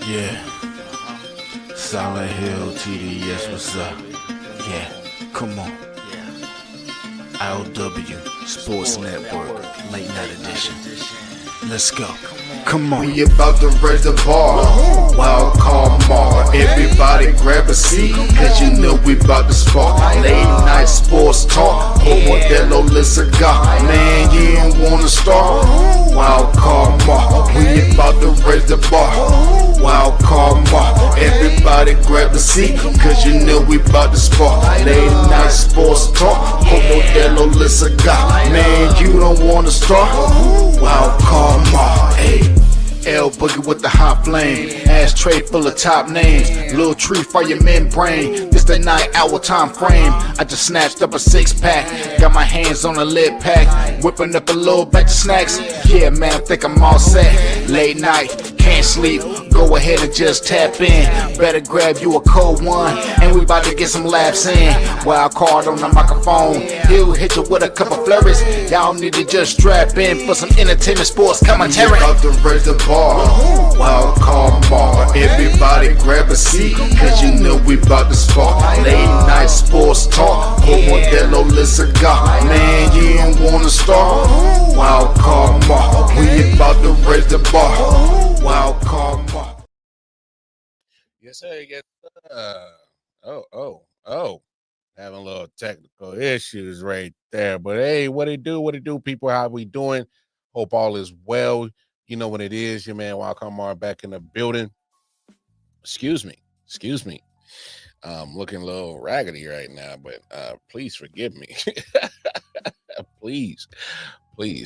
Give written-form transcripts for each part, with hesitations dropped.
Yeah, Silent Hill TDS, what's up? Yeah, come on. I.O.W. Sports Network, late night edition. Let's go. Come on. We about to raise the bar. Wild card mar. Everybody grab a seat, cause you know we about to spark. Late night sports talk. Modelo Le Cigar. Man, you don't wanna start. Wild card mar. We about to raise the bar. Wild card mar. Everybody grab a seat, cause you know we about to spark. Late night sports talk. Modelo Le Cigar. Man, you don't wanna start. Wild card mar. Hey. L Boogie with the hot flame, ashtray full of top names, little tree for your membrane. This the 9 hour time frame. I just snatched up a 6-pack, got my hands on a lid pack, whipping up a little batch of snacks. Yeah, man, I think I'm all set. Late night, can't sleep, go ahead and just tap in. Better grab you a cold one, and we about to get some laughs in. Wild card on the microphone, he'll hit you with a couple flurries. Y'all need to just strap in for some entertainment sports commentary. We about to raise the bar. Wild card bar. Everybody grab a seat, cause you know we about to spark. Late night sports talk. Modelo Le Cigar. Man, you don't wanna start. Wild card bar. We about to raise the bar. Wild card bar. Yes, sir. Yes, oh. Having a little technical issues right there. But hey, what it do, people? How we doing? Hope all is well. You know what it is, your man Wildcard back in the building. Excuse me. Looking a little raggedy right now, but please forgive me. please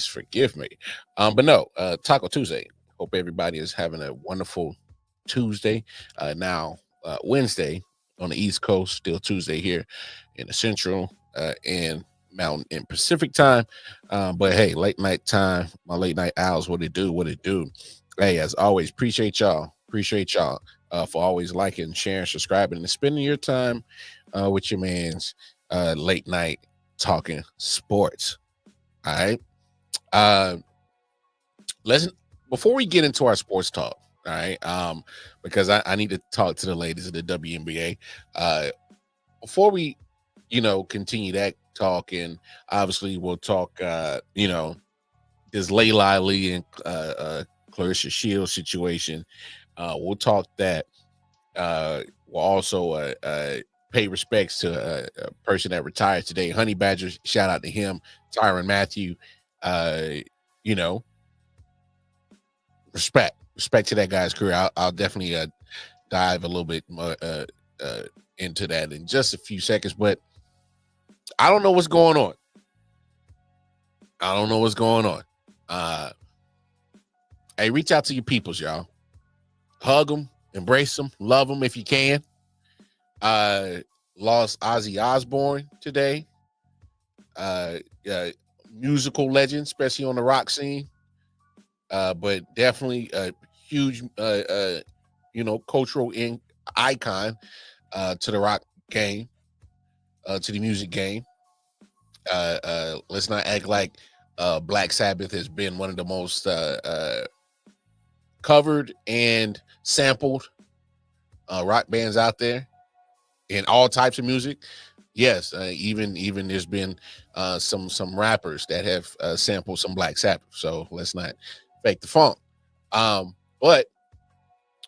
forgive me. But no, Taco Tuesday. Hope everybody is having a wonderful Tuesday. Now Wednesday on the East Coast, still Tuesday here in the Central and Mountain and Pacific time. But hey, late night time, my late night owls, what it do. Hey, as always, appreciate y'all for always liking, sharing, subscribing, and spending your time with your man's late night talking sports. All right. Before we get into our sports talk, all right, because I need to talk to the ladies of the WNBA. Before we continue that talk, and obviously we'll talk this Laila and Clarissa Shields situation. We'll talk that. We'll also pay respects to a person that retired today, Honey Badger. Shout out to him, Tyron Matthew. Respect to that guy's career. I'll definitely dive a little bit more into that in just a few seconds, but I don't know what's going on. Hey, reach out to your peoples, y'all. Hug them, embrace them, love them if you can. Lost Ozzy Osbourne today. Musical legend, especially on the rock scene. But definitely a huge, cultural icon to the rock game, to the music game. Let's not act like Black Sabbath has been one of the most covered and sampled rock bands out there in all types of music. Yes, even there's been some rappers that have sampled some Black Sabbath. So let's not fake the funk. But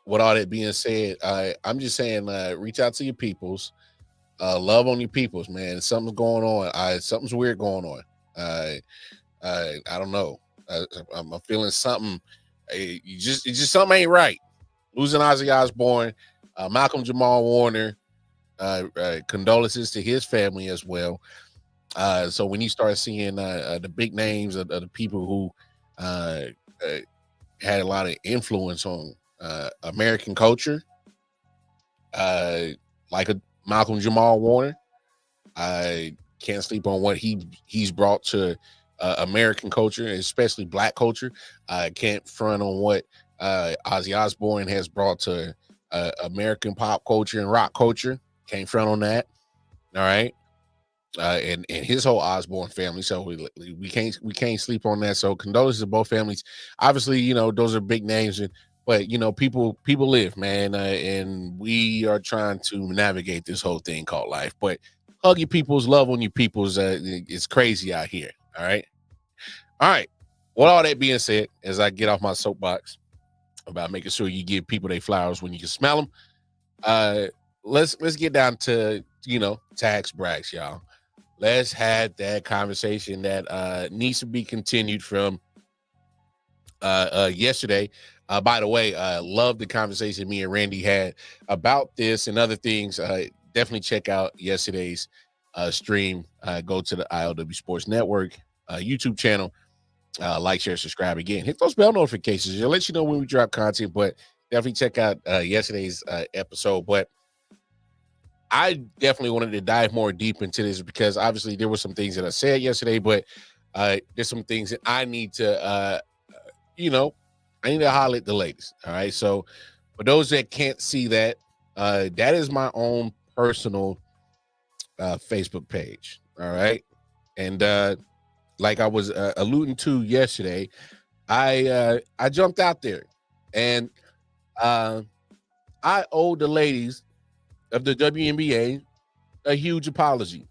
with all that being said, I'm just saying, reach out to your peoples. Love on your peoples, man. Something's going on. Something's weird going on. I don't know. I'm feeling something. It's just something ain't right. Losing Ozzy Osbourne, Malcolm Jamal Warner. Condolences to his family as well. So when you start seeing the big names of the people who had a lot of influence on American culture, like a Malcolm Jamal Warner, I can't sleep on what he's brought to American culture, especially Black culture. I can't front on what Ozzy Osbourne has brought to American pop culture and rock culture. Can't front on that. All right. And his whole Osbourne family. So we can't sleep on that. So condolences to both families. Obviously, those are big names, and But you know, people live, man, and we are trying to navigate this whole thing called life. But hug your peoples, love on your peoples. It's crazy out here. All right. With all that being said, as I get off my soapbox about making sure you give people their flowers when you can smell them, let's get down to tax brags, y'all. Let's have that conversation that needs to be continued from yesterday. By the way, love the conversation me and Randy had about this and other things. Definitely check out yesterday's stream. Go to the I.O.W Sports Network YouTube channel. Like, share, subscribe again. Hit those bell notifications. It'll let you know when we drop content, but definitely check out yesterday's episode. But I definitely wanted to dive more deep into this because obviously there were some things that I said yesterday, but there's some things that I need to I need to holler at the ladies. All right. So for those that can't see that, that is my own personal Facebook page. All right. And like I was alluding to yesterday, I jumped out there and I owe the ladies of the WNBA a huge apology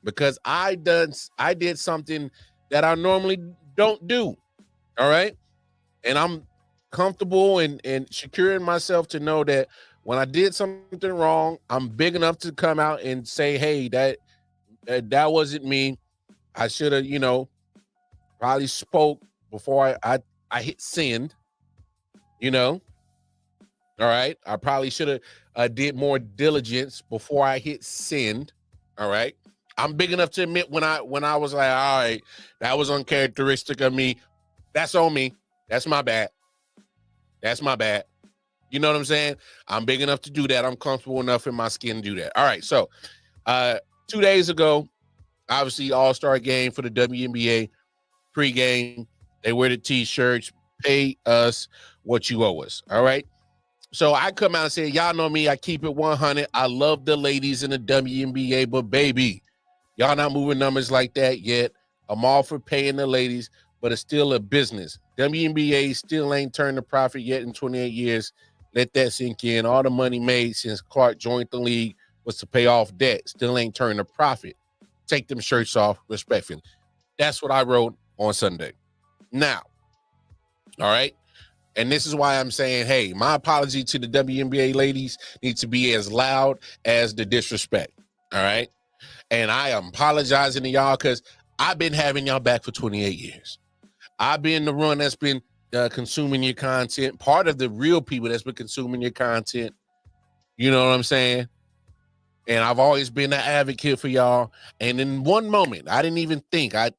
because I did something that I normally don't do. All right. And I'm comfortable and secure in myself to know that when I did something wrong, I'm big enough to come out and say, hey, that wasn't me. I should have, probably spoke before I hit send, All right. I probably should have did more diligence before I hit send. All right. I'm big enough to admit when I was like, all right, that was uncharacteristic of me. That's on me. That's my bad. That's my bad. You know what I'm saying? I'm big enough to do that. I'm comfortable enough in my skin to do that. All right. So 2 days ago, obviously All-Star game for the WNBA pregame. They wear the t-shirts. Pay us what you owe us. All right. So I come out and say, y'all know me. I keep it 100. I love the ladies in the WNBA, but baby, y'all not moving numbers like that yet. I'm all for paying the ladies, but it's still a business. WNBA still ain't turned a profit yet in 28 years. Let that sink in. All the money made since Clark joined the league was to pay off debt. Still ain't turned a profit. Take them shirts off respectfully. That's what I wrote on Sunday. Now, all right. And this is why I'm saying, hey, my apology to the WNBA ladies needs to be as loud as the disrespect. All right. And I am apologizing to y'all because I've been having y'all back for 28 years. I've been the one that's been consuming your content, part of the real people that's been consuming your content. You know what I'm saying? And I've always been an advocate for y'all. And in one moment, I didn't even think. I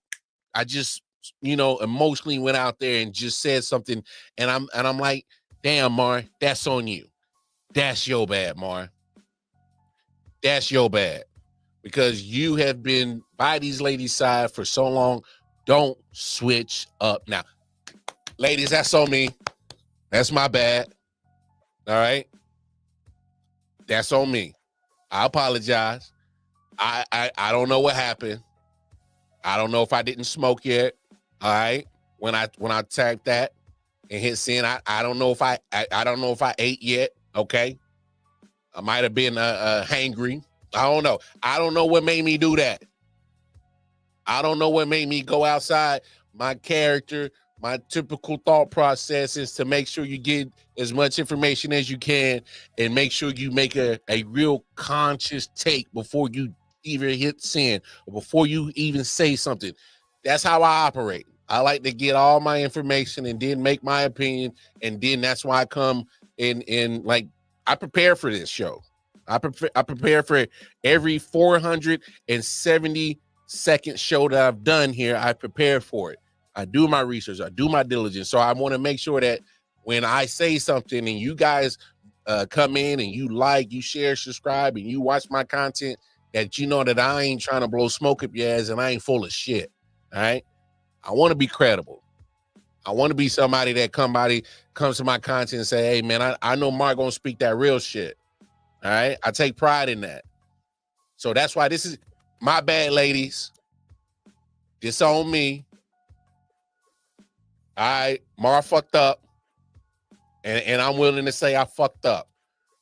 just, emotionally went out there and just said something. And I'm like, damn, Mar, that's on you. That's your bad, Mar. That's your bad. Because you have been by these ladies' side for so long. Don't switch up. Now, ladies, that's on me. That's my bad. All right. That's on me. I apologize. I don't know what happened. I don't know if I didn't smoke yet. All right. When I tagged that and hit send, I don't know if I don't know if I ate yet. Okay. I might have been hangry. I don't know. I don't know what made me do that. I don't know what made me go outside my character. My typical thought process is to make sure you get as much information as you can and make sure you make a real conscious take before you even hit send or before you even say something. That's how I operate. I like to get all my information and then make my opinion. And then that's why I come in like I prepare for this show. I prepare for every 470-second show that I've done here. I prepare for it. I do my research. I do my diligence. So I want to make sure that when I say something and you guys come in and you like, you share, subscribe, and you watch my content, that you know that I ain't trying to blow smoke up your ass and I ain't full of shit. All right. I want to be credible. I want to be somebody that comes to my content and say, hey, man, I know Mark gonna speak that real shit. All right. I take pride in that. So that's why this is my bad, ladies. This on me. All right. Mar fucked up. And I'm willing to say I fucked up,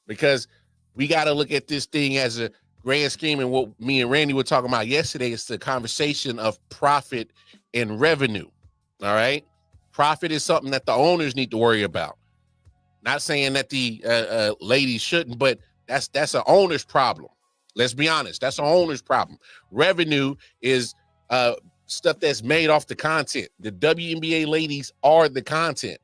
because we got to look at this thing as a grand scheme. And what me and Randy were talking about yesterday is the conversation of profit and revenue. All right. Profit is something that the owners need to worry about. Not saying that the ladies shouldn't, but that's an owner's problem. Let's be honest. That's an owner's problem. Revenue is stuff that's made off the content. The WNBA ladies are the content.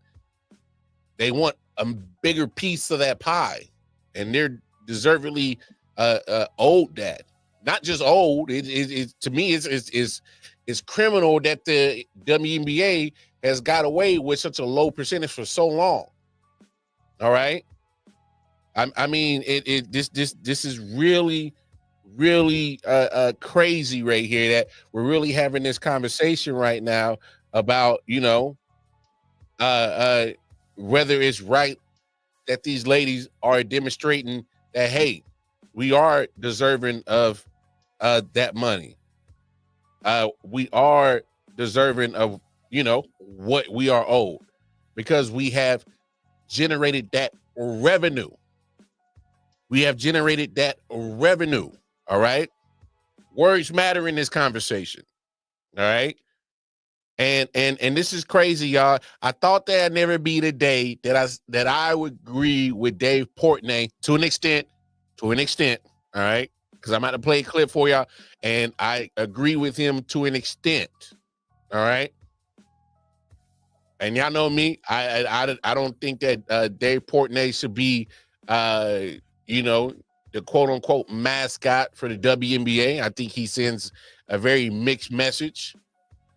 They want a bigger piece of that pie, and they're deservedly owed that. Not just old. It to me it's criminal that the WNBA has got away with such a low percentage for so long. All right. I mean, this is really crazy right here, that we're really having this conversation right now about, whether it's right that these ladies are demonstrating that, hey, we are deserving of that money. We are deserving of, what we are owed, because we have generated that revenue. We have generated that revenue. All right. Words matter in this conversation. All right. And this is crazy, y'all. I thought there'd never be the day that I would agree with Dave Portnoy to an extent. All right. Because I'm about to play a clip for y'all, and I agree with him to an extent. All right. And y'all know me. I don't think that Dave Portnoy should be the quote unquote mascot for the WNBA. I think he sends a very mixed message,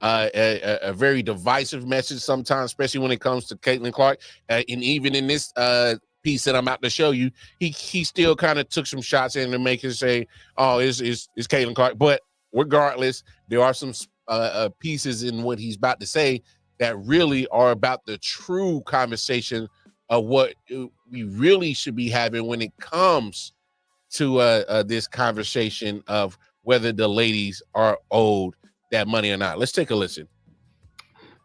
a very divisive message sometimes, especially when it comes to Caitlin Clark. And even in this piece that I'm about to show you, he still kind of took some shots in to make it say, "Oh, it's Caitlin Clark." But regardless, there are some pieces in what he's about to say that really are about the true conversation of what we really should be having when it comes to this conversation of whether the ladies are owed that money or not. Let's take a listen.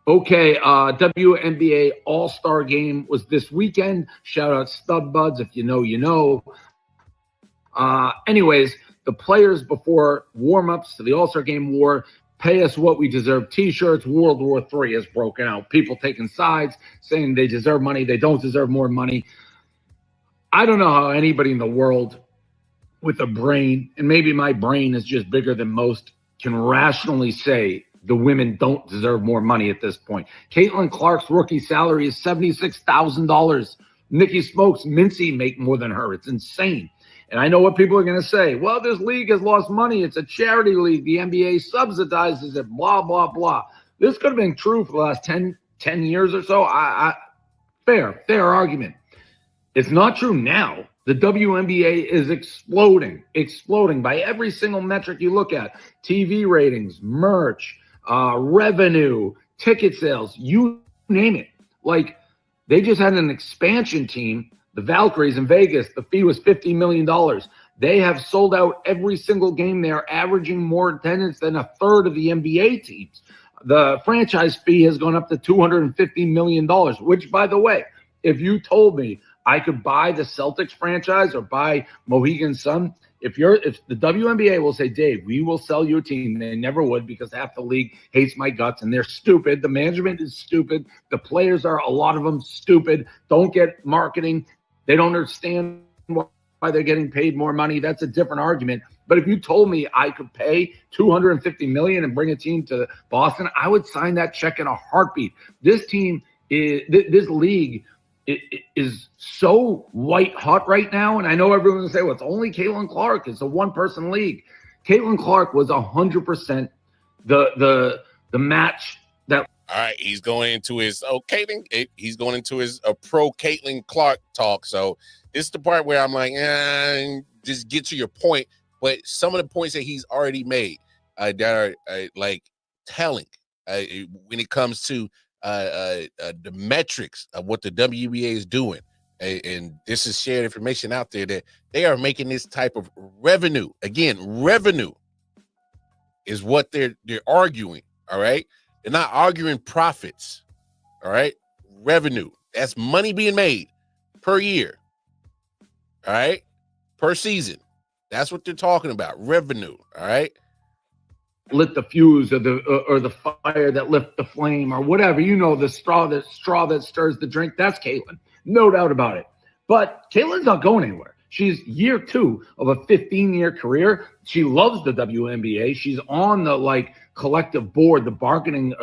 Okay, WNBA All-Star Game was this weekend. Shout out Stub Buds. If you know, you know. Anyways, the players before warm-ups to the All-Star Game wore "Pay Us What We Deserve" t-shirts. World War III has broken out. People taking sides, saying they deserve money, they don't deserve more money. I don't know how anybody in the world with a brain, and maybe my brain is just bigger than most, can rationally say the women don't deserve more money at this point. Caitlin Clark's rookie salary is $76,000. Nikki Smokes, Mincy make more than her. It's insane. And I know what people are going to say. Well, this league has lost money. It's a charity league. The NBA subsidizes it, blah, blah, blah. This could have been true for the last 10 years or so. Fair argument. It's not true now. The WNBA is exploding by every single metric you look at. TV ratings, merch, revenue, ticket sales, you name it. Like, they just had an expansion team, the Valkyries in Vegas. The fee was $50 million. They have sold out every single game. They are averaging more attendance than a third of the NBA teams. The franchise fee has gone up to $250 million, which, by the way, if you told me I could buy the Celtics franchise or buy Mohegan Sun, if the WNBA will say, "Dave, we will sell you a team," they never would, because half the league hates my guts and they're stupid. The management is stupid. The players are, a lot of them, stupid. Don't get marketing. They don't understand why they're getting paid more money. That's a different argument. But if you told me I could pay $250 million and bring a team to Boston, I would sign that check in a heartbeat. This league is so white hot right now. And I know everyone's gonna say, well, it's only Caitlin Clark. It's a one-person league. Caitlin Clark was 100% the match that. All right, he's going into his pro Caitlin Clark talk. So this is the part where I'm like, just get to your point. But some of the points that he's already made that are like telling when it comes to the metrics of what the WNBA is doing, and this is shared information out there that they are making this type of revenue. Again, revenue is what they're arguing. All right, they're not arguing profits. All right, revenue. That's money being made per year. All right, per season. That's what they're talking about. Revenue. All right. Lit the fuse or the fire that lit the flame or whatever, the straw that stirs the drink. That's Caitlyn, no doubt about it. But Caitlyn's not going anywhere. She's year 2 of a 15-year career. She loves the WNBA. She's on the collective board, the bargaining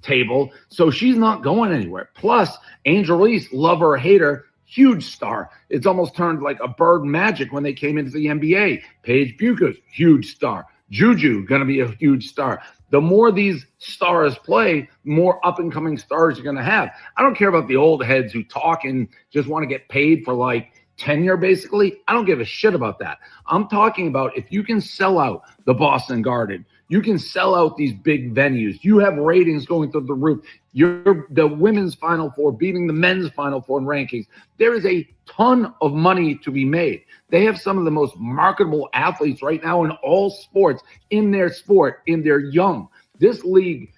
table. So she's not going anywhere. Plus, Angel Reese, love her or hate her, huge star. It's almost turned like a bird magic when they came into the NBA. Paige Buecher's huge star. Juju going to be a huge star. The more these stars play, more up-and-coming stars you're going to have. I don't care about the old heads who talk and just want to get paid for tenure, basically. I don't give a shit about that. I'm talking about if you can sell out the Boston Garden, you can sell out these big venues. You have ratings going through the roof. You're the women's Final Four beating the men's Final Four in rankings. There is a ton of money to be made. They have some of the most marketable athletes right now in all sports, in their sport, in their young. This league,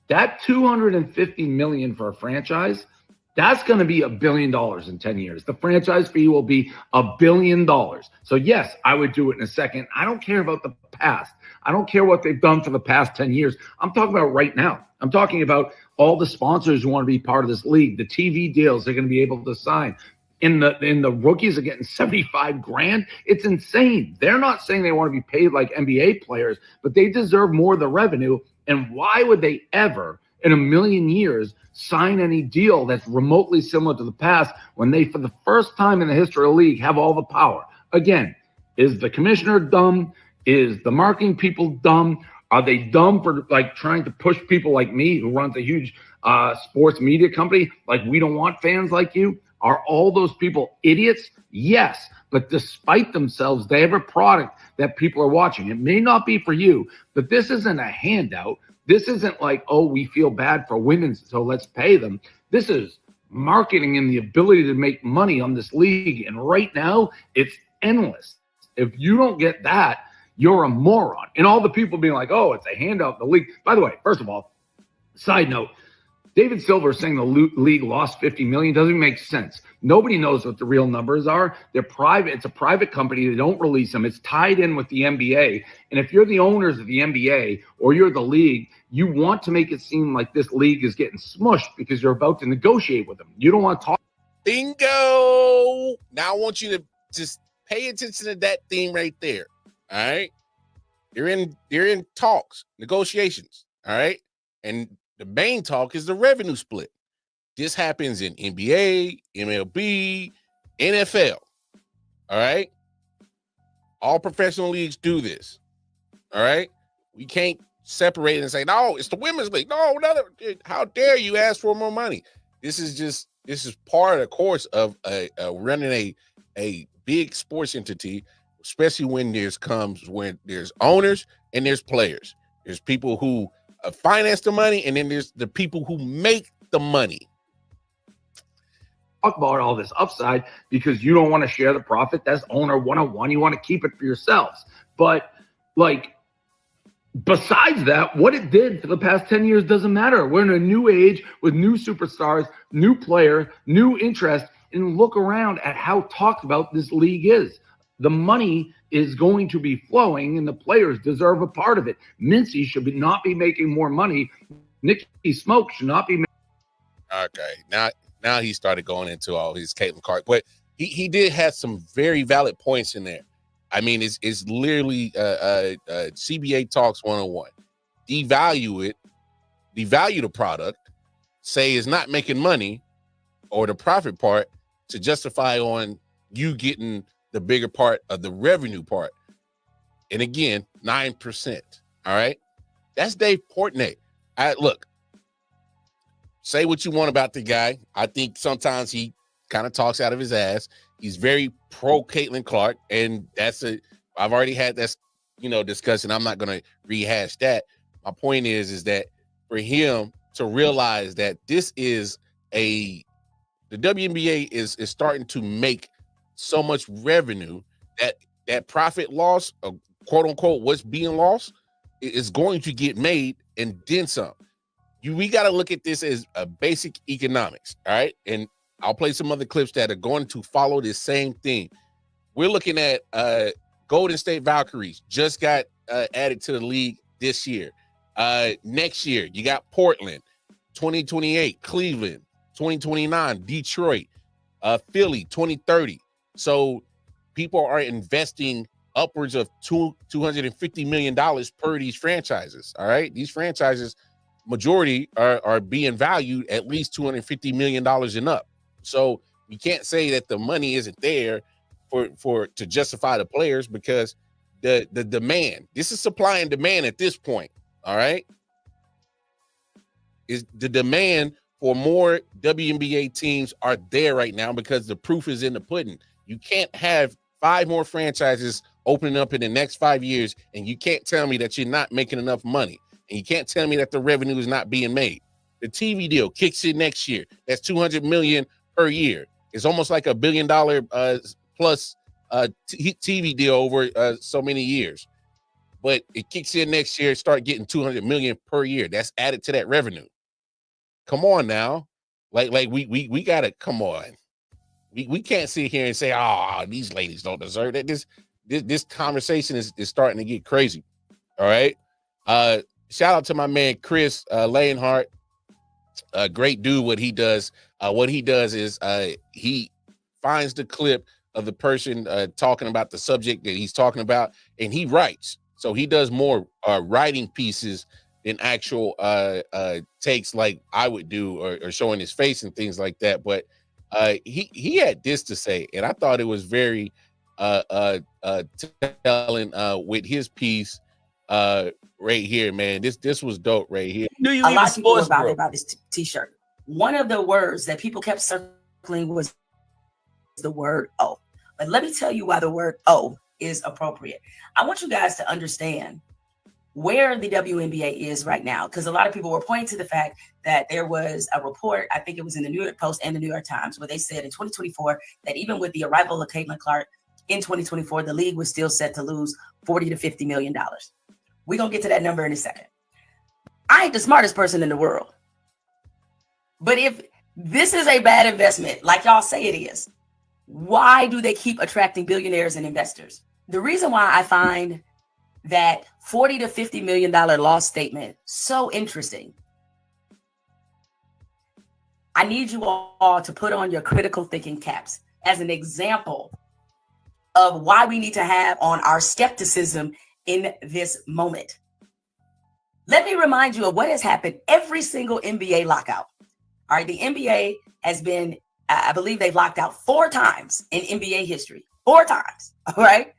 that $250 million for a franchise, that's going to be $1 billion in 10 years. The franchise fee will be $1 billion. So yes, I would do it in a second. I don't care about the past. I don't care what they've done for the past 10 years. I'm talking about right now. I'm talking about all the sponsors who want to be part of this league, the TV deals they're going to be able to sign. In the rookies are getting $75 grand. It's insane. They're not saying they want to be paid like NBA players, but they deserve more of the revenue. And why would they ever in a million years sign any deal that's remotely similar to the past when they, for the first time in the history of the league, have all the power? Again, is the commissioner dumb? Is the marketing people dumb? Are they dumb for trying to push people like me who runs a huge sports media company? We don't want fans like you. Are all those people idiots? Yes. But despite themselves, they have a product that people are watching. It may not be for you, but this isn't a handout. This isn't we feel bad for women, so let's pay them. This is marketing and the ability to make money on this league. And right now, it's endless. If you don't get that, you're a moron. And all the people being it's a handout in the league. By the way, first of all, side note, David Silver saying the league lost $50 million doesn't even make sense. Nobody knows what the real numbers are. They're private. It's a private company. They don't release them. It's tied in with the NBA. And if you're the owners of the NBA or you're the league, you want to make it seem like this league is getting smushed because you're about to negotiate with them. You don't want to talk. Bingo. Now I want you to just pay attention to that theme right there. All right. They're in talks, negotiations. All right. And the main talk is the revenue split. This happens in NBA, MLB, NFL. All right. All professional leagues do this. All right. We can't separate and say, no, it's the women's league. No, how dare you ask for more money? This is part of the course of running a big sports entity, especially when there's owners and there's players. There's people who finance the money, and then there's the people who make the money. Talk about all this upside because you don't want to share the profit. That's owner 101. You want to keep it for yourselves. But besides that, what it did for the past 10 years doesn't matter. We're in a new age with new superstars, new player, new interest, and look around at how talked about this league is. The money is going to be flowing, and the players deserve a part of it. Mincy should not be making more money. Nikki Smoke should not be. Okay, now he started going into all his Caitlin Clark, but he did have some very valid points in there. I mean, it's literally CBA talks 101. Devalue the product, say it's not making money, or the profit part to justify on you getting the bigger part of the revenue part. And again, 9%. All right. That's Dave Portnoy. Look, say what you want about the guy. I think sometimes he kind of talks out of his ass. He's very pro Caitlin Clark. And I've already had that, discussion. I'm not going to rehash that. My point is that for him to realize that this is the WNBA is starting to make so much revenue that profit loss, quote unquote, what's being lost is going to get made and then some. we got to look at this as a basic economics. All right. And I'll play some other clips that are going to follow this same thing. We're looking at Golden State Valkyries just got added to the league this year. Next year, you got Portland, 2028, Cleveland, 2029, Detroit, Philly, 2030. So people are investing upwards of $250 million per these franchises. All right. These franchises, majority are being valued at least $250 million and up. So you can't say that the money isn't there to justify the players, because the demand, this is supply and demand at this point. All right. Is the demand for more WNBA teams are there right now, because the proof is in the pudding. You can't have 5 more franchises opening up in the next 5 years, and you can't tell me that you're not making enough money, and you can't tell me that the revenue is not being made. The TV deal kicks in next year. That's $200 million per year. It's almost like $1 billion plus TV deal over so many years. But it kicks in next year, start getting $200 million per year. That's added to that revenue. Come on now. Like we gotta come on. We can't sit here and say, oh, these ladies don't deserve that. This conversation is starting to get crazy. All right. Shout out to my man Chris Leonhardt. Great dude. What he does is he finds the clip of the person talking about the subject that he's talking about, and he writes. So he does more writing pieces than actual takes like I would do, or showing his face and things like that. But he had this to say, and I thought it was very telling with his piece right here, man. This was dope right here. Do you even sports about this t-shirt? One of the words that people kept circling was the word "O." But let me tell you why the word "O" is appropriate. I want you guys to understand where the WNBA is right now, because a lot of people were pointing to the fact that there was a report, I think it was in the New York Post and the New York Times, where they said in 2024 that even with the arrival of Caitlin Clark in 2024, the league was still set to lose $40 to $50 million. We're going to get to that number in a second. I ain't the smartest person in the world. But if this is a bad investment, like y'all say it is, why do they keep attracting billionaires and investors? The reason why I find that $40 to $50 million loss statement so interesting, I need you all to put on your critical thinking caps as an example of why we need to have on our skepticism in this moment. Let me remind you of what has happened every single NBA lockout. All right, the NBA has been, I believe they've locked out 4 times in NBA history. 4 times, all right?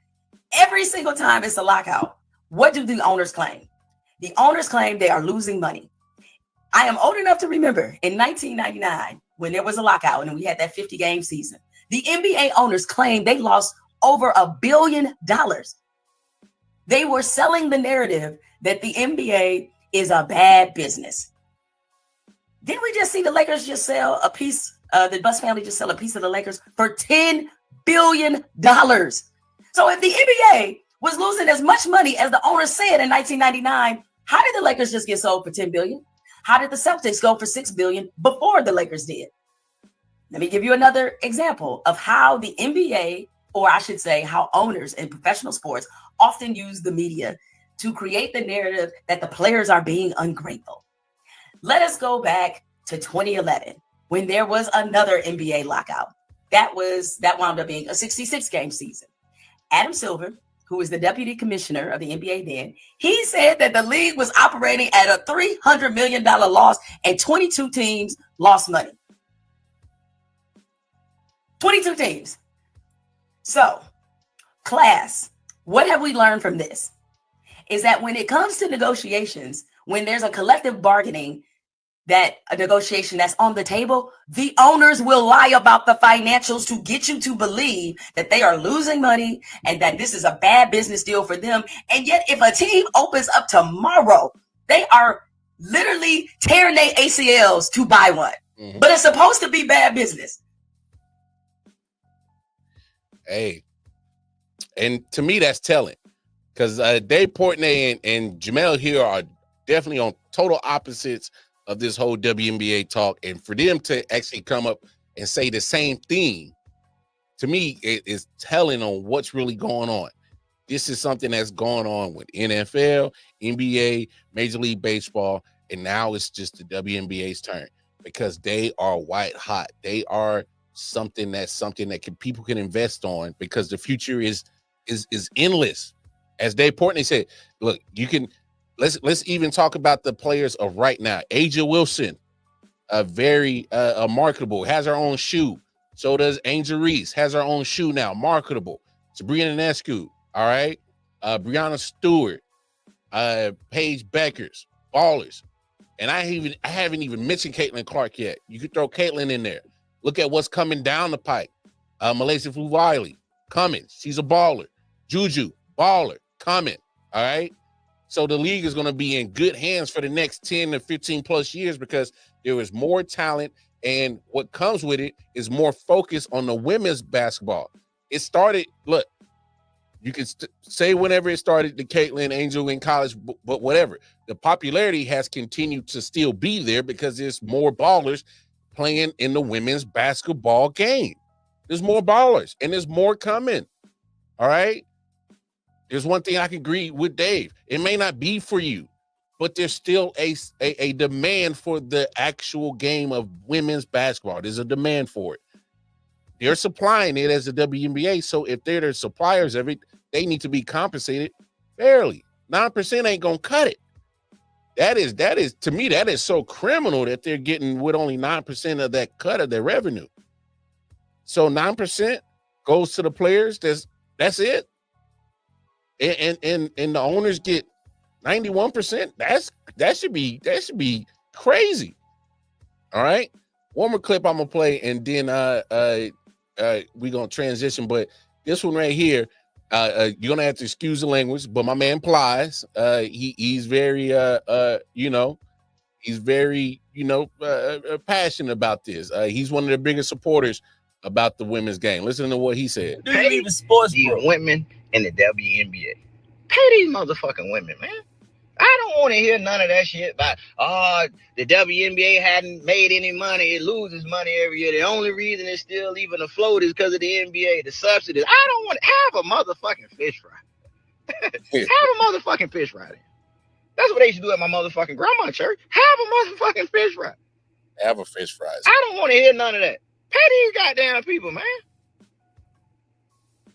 Every single time it's a lockout. What do the owners claim? The owners claim they are losing money. I am old enough to remember in 1999, when there was a lockout and we had that 50-game season, the NBA owners claimed they lost over $1 billion. They were selling the narrative that the NBA is a bad business. Didn't we just see the Lakers just sell a piece, the Buss family just sell a piece of the Lakers for $10 billion? So if the NBA was losing as much money as the owners said in 1999, how did the Lakers just get sold for $10 billion? How did the Celtics go for $6 billion before the Lakers did? Let me give you another example of how the NBA, or I should say how owners in professional sports often use the media to create the narrative that the players are being ungrateful. Let us go back to 2011 when there was another NBA lockout. That wound up being a 66-game season. Adam Silver, who was the deputy commissioner of the NBA then, he said that the league was operating at a $300 million loss and 22 teams lost money. 22 teams. So, class, what have we learned from this? Is that when it comes to negotiations, when there's a collective bargaining, that a negotiation that's on the table, the owners will lie about the financials to get you to believe that they are losing money and that this is a bad business deal for them. And yet, if a team opens up tomorrow, they are literally tearing their ACLs to buy one. Mm-hmm. But it's supposed to be bad business. Hey, and to me, that's telling, because Dave Portnoy and Jamel here are definitely on total opposites of this whole WNBA talk, and for them to actually come up and say the same thing, to me, it is telling on what's really going on. This is something that's going on with NFL, NBA, Major League Baseball, and now it's just the WNBA's turn because they are white hot. They are something that people can invest on because the future is endless. As Dave Portnoy said, look, you can let's even talk about the players of right now. Aja Wilson, very marketable, has her own shoe. So does Angel Reese, has her own shoe now, marketable. Sabrina Ionescu, all right. Breanna Stewart, Paige Beckers, ballers. And I haven't even mentioned Caitlin Clark yet. You could throw Caitlin in there. Look at what's coming down the pike. Malaysia Fluwiley, coming. She's a baller. Juju, baller, coming. All right. So the league is going to be in good hands for the next 10 to 15 plus years because there is more talent. And what comes with it is more focus on the women's basketball. It started, look, you can say whenever it started, the Caitlin Angel in college, but whatever. The popularity has continued to still be there because there's more ballers playing in the women's basketball game. There's more ballers and there's more coming. All right. There's one thing I can agree with Dave. It may not be for you, but there's still a demand for the actual game of women's basketball. There's a demand for it. They're supplying it as the WNBA. So if they're the suppliers of it, they need to be compensated fairly. 9% ain't gonna cut it. That is to me, that is so criminal that they're getting with only 9% of that cut of their revenue. So 9% goes to the players. That's it. And the owners get 91%. That should be crazy. All right. One more clip I'm gonna play, and then we're gonna transition. But this one right here, you're gonna have to excuse the language, but my man Plies, he's very he's very passionate about this. He's one of the biggest supporters about the women's game. Listen to what he said. Pay the sports women in the WNBA. Pay these motherfucking women, man. I don't want to hear none of that shit about, the WNBA hadn't made any money. It loses money every year. The only reason it's still even afloat is because of the NBA, the subsidies. I don't want to have a motherfucking fish fry. Have a motherfucking fish fry then. That's what they should do at my motherfucking grandma's church. Have a motherfucking fish fry. Have a fish fries. I don't want to hear none of that. Pay these goddamn people, man.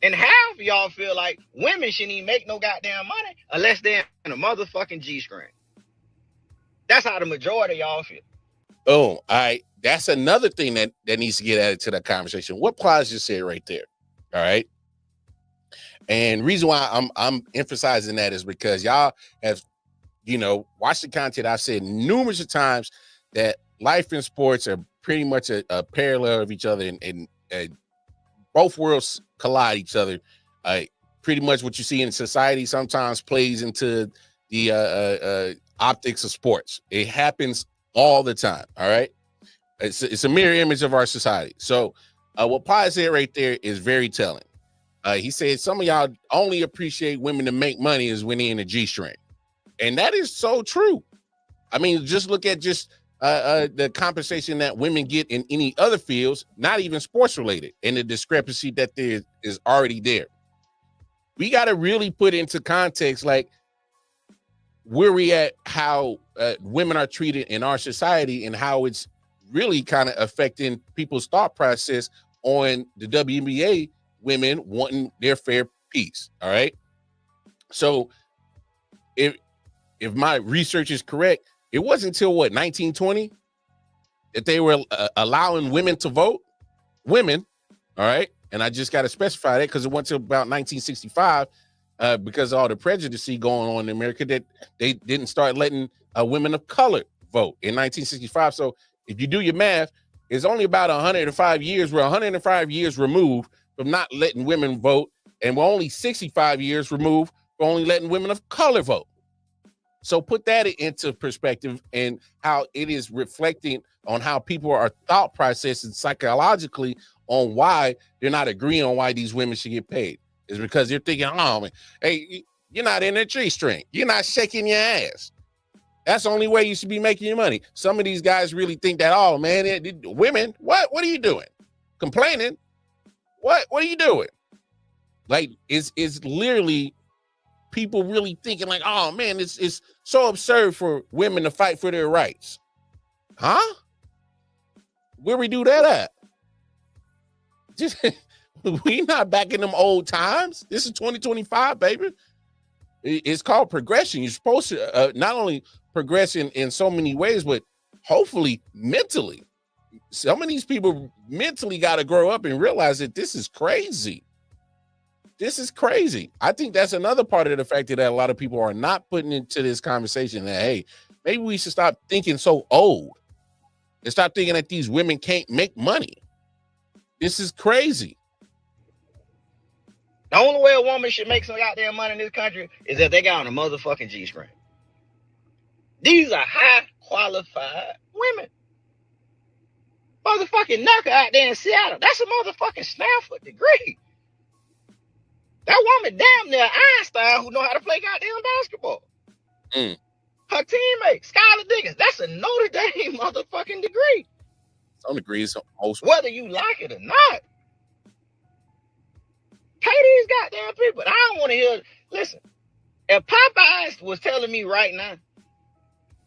And half of y'all feel like women shouldn't even make no goddamn money unless they're in a motherfucking G-string. That's how the majority of y'all feel. Oh, all right. That's another thing that needs to get added to that conversation. What Plies just said right there. All right. And reason why I'm emphasizing that is because y'all have, watched the content. I've said numerous of times that life and sports are pretty much a parallel of each other, and both worlds collide each other. Pretty much what you see in society sometimes plays into the optics of sports. It happens all the time. All right. It's a mirror image of our society. So what Pi said right there is very telling. He said some of y'all only appreciate women to make money is when they're in a G-string. And that is so true. I mean, just look at the compensation that women get in any other fields, not even sports related, and the discrepancy that there is already there. We got to really put into context, like, where we at, how women are treated in our society, and how it's really kind of affecting people's thought process on the WNBA women wanting their fair piece. All right. So if my research is correct, it wasn't until 1920 that they were allowing women to vote. Women, all right. And I just got to specify that because it went to about 1965 because of all the prejudice going on in America that they didn't start letting women of color vote in 1965. So if you do your math, it's only about 105 years. We're 105 years removed from not letting women vote, and we're only 65 years removed from only letting women of color vote. So put that into perspective and how it is reflecting on how people are thought processing psychologically on why they're not agreeing on why these women should get paid. Is because they're thinking, oh man, hey, you're not in a G-string. You're not shaking your ass. That's the only way you should be making your money. Some of these guys really think that, oh man, women, what are you doing? Complaining? What are you doing? Like, it's literally people really thinking like, oh man, it's so absurd for women to fight for their rights. Huh? Where we do that at? Just we not back in them old times. This is 2025, baby. It's called progression. You're supposed to not only progress in so many ways, but hopefully mentally. Some of these people mentally got to grow up and realize that this is crazy. This is crazy. I think that's another part of the factor that a lot of people are not putting into this conversation that, hey, maybe we should stop thinking so old and stop thinking that these women can't make money. This is crazy. The only way a woman should make some goddamn money in this country is if they got on a motherfucking G-string. These are high qualified women. Motherfucking knocker out there in Seattle. That's a motherfucking Stanford degree. That woman damn near Einstein who know how to play goddamn basketball. Her teammate, Skylar Diggins, that's a Notre Dame motherfucking degree. Some degrees, most. Whether you like it or not. Pay these goddamn people. I don't want to hear, listen, if Popeyes was telling me right now,